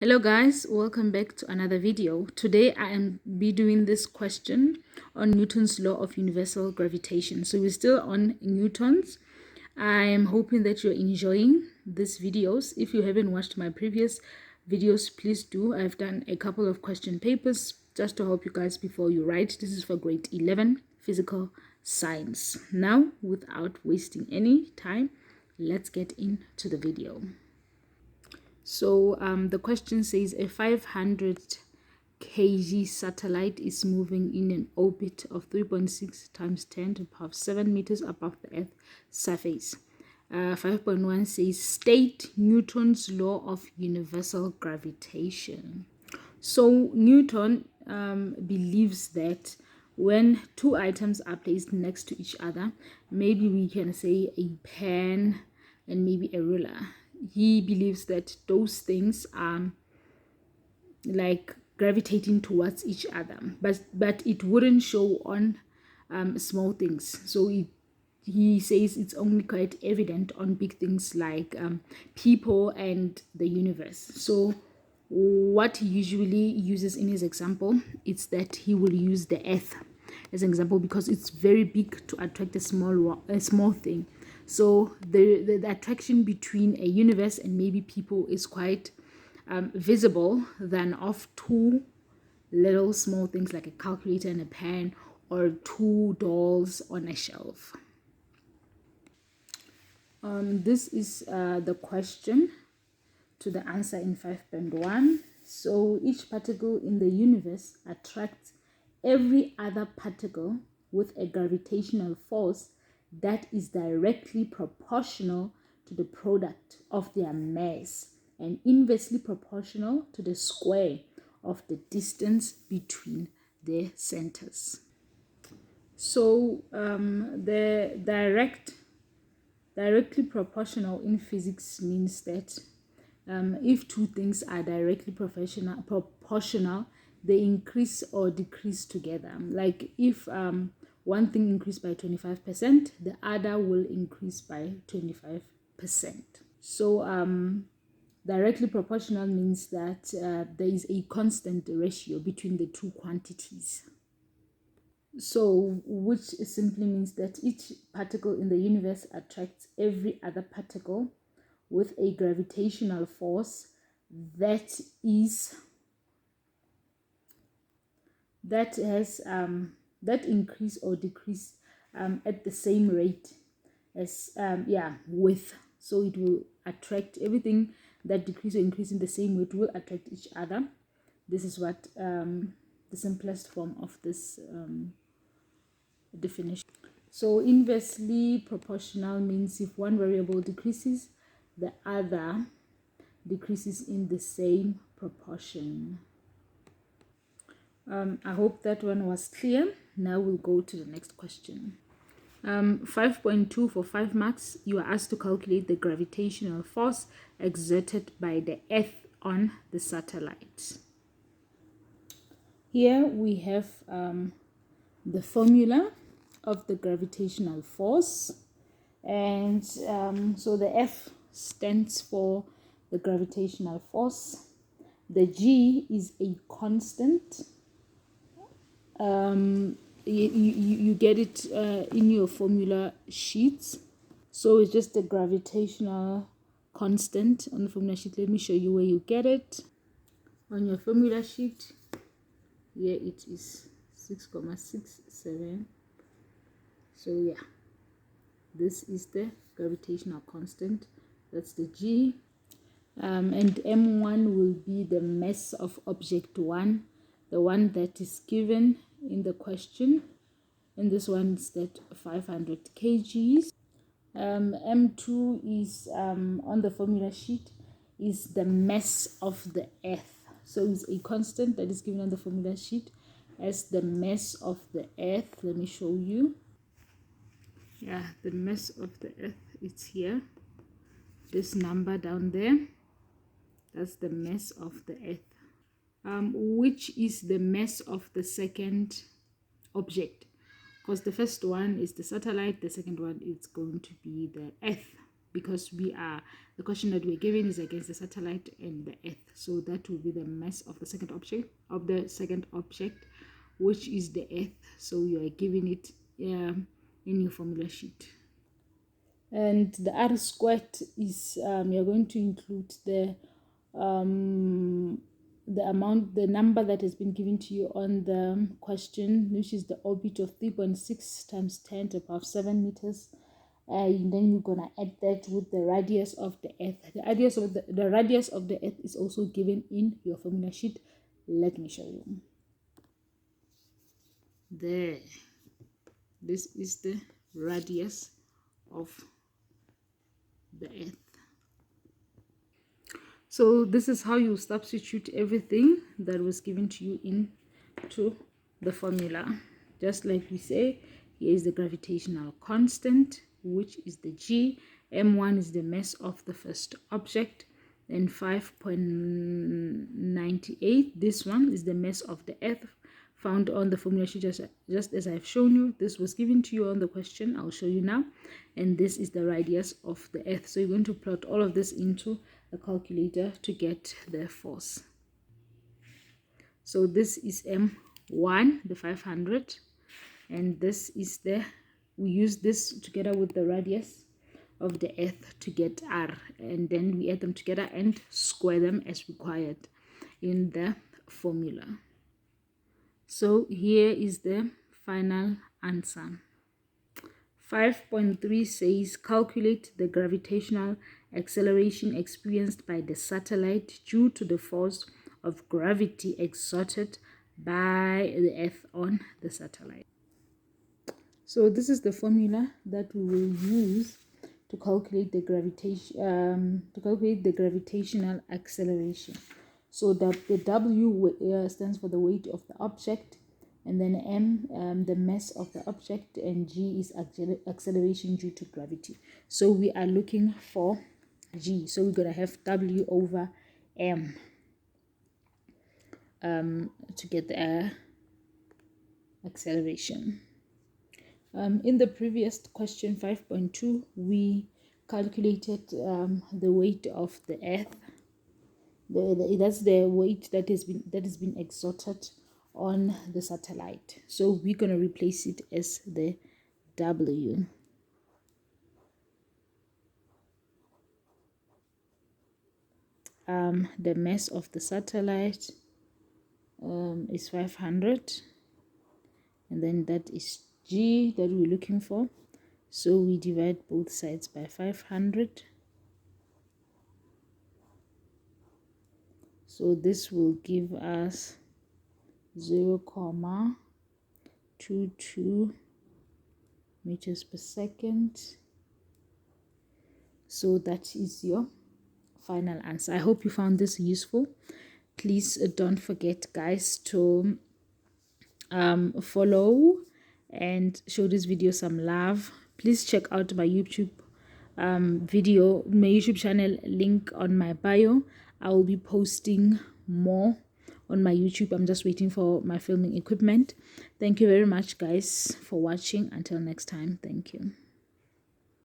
Hello guys, welcome back to another video. Today I am be doing this question on Newton's law of universal gravitation. So we're still on Newton's. I am hoping that you're enjoying these videos. If you haven't watched my previous videos, please do. I've done a couple of question papers just to help you guys before you write. This is for grade 11 physical science. Now, without wasting any time, let's get into the video. So the question says a 500 kg satellite is moving in an orbit of 3.6 times 10 to the power of 7 meters above the Earth's surface. 5.1 says state Newton's law of universal gravitation. So Newton believes that when two items are placed next to each other, maybe we can say a pen and maybe a ruler, he believes that those things are like gravitating towards each other, but it wouldn't show on small things. So he says it's only quite evident on big things like people and the universe. So what he usually uses in his example, it's that he will use the Earth as an example because it's very big to attract a small thing. So the attraction between a universe and maybe people is quite visible than of two little small things like a calculator and a pen or two dolls on a shelf. This is the question to the answer in 5.1. So each particle in the universe attracts every other particle with a gravitational force that is directly proportional to the product of their mass and inversely proportional to the square of the distance between their centers. So the directly proportional in physics means that if two things are directly proportional, they increase or decrease together. Like if one thing increased by 25%, the other will increase by 25%. So directly proportional means that there is a constant ratio between the two quantities. So which simply means that each particle in the universe attracts every other particle with a gravitational force that increase or decrease at the same rate as width. So it will attract everything that decrease or increase in the same way. It will attract each other. This is what the simplest form of this definition. So inversely proportional means if one variable decreases, the other decreases in the same proportion. I hope that one was clear. Now we'll go to the next question. 5.2 for 5 marks. You are asked to calculate the gravitational force exerted by the Earth on the satellite. Here we have the formula of the gravitational force, and so the F stands for the gravitational force. The G is a constant. You get it in your formula sheets. So it's just a gravitational constant on the formula sheet. Let me show you where you get it. On your formula sheet, here it is 6,67. So yeah, this is the gravitational constant. That's the G. And M1 will be the mass of object 1, the one that is given in the question, and this one is that 500 kgs. M2 is on the formula sheet is the mass of the Earth. So it's a constant that is given on the formula sheet as the mass of the Earth. Let me show you. Yeah, the mass of the Earth is here. This number down there, that's the mass of the Earth. Which is the mass of the second object, because the first one is the satellite, the second one is going to be the Earth. because the question that we're given is against the satellite and the Earth. So that will be the mass of the second object, which is the Earth. So you are giving it in your formula sheet. And the R squared is you're going to include the number that has been given to you on the question, which is the orbit of 3.6 times 10 to the power of 7 meters. And then you're gonna add that with the radius of the Earth. The radius of the Earth is also given in your formula sheet. Let me show you. There. This is the radius of the Earth. So this is how you substitute everything that was given to you into the formula. Just like we say, here is the gravitational constant, which is the G. M1 is the mass of the first object, and 5.98, this one is the mass of the Earth, found on the formula sheet just as I've shown you. This was given to you on the question. I'll show you now. And this is the radius of the Earth. So you're going to plot all of this into a calculator to get the force. So this is M1, the 500, and this is we use this together with the radius of the Earth to get R, and then we add them together and square them as required in the formula. So here is the final answer. 5.3 says calculate the gravitational acceleration experienced by the satellite due to the force of gravity exerted by the Earth on the satellite. So this is the formula that we will use to calculate the gravitational acceleration. So that the W stands for the weight of the object, and then M, the mass of the object, and G is acceleration due to gravity. So we are looking for G. So we're gonna have W over M to get the acceleration. In the previous question 5.2, we calculated the weight of the Earth. That's the weight that has been exerted on the satellite. So we're going to replace it as the W. The mass of the satellite is 500, and then that is G that we're looking for. So we divide both sides by 500. So this will give us 0.22 meters per second. So that is your final answer. I hope you found this useful. Please don't forget, guys, to follow and show this video some love. Please check out my YouTube my YouTube channel, link on my bio. I will be posting more on my YouTube. I'm just waiting for my filming equipment. Thank you very much, guys, for watching. Until next time, thank you.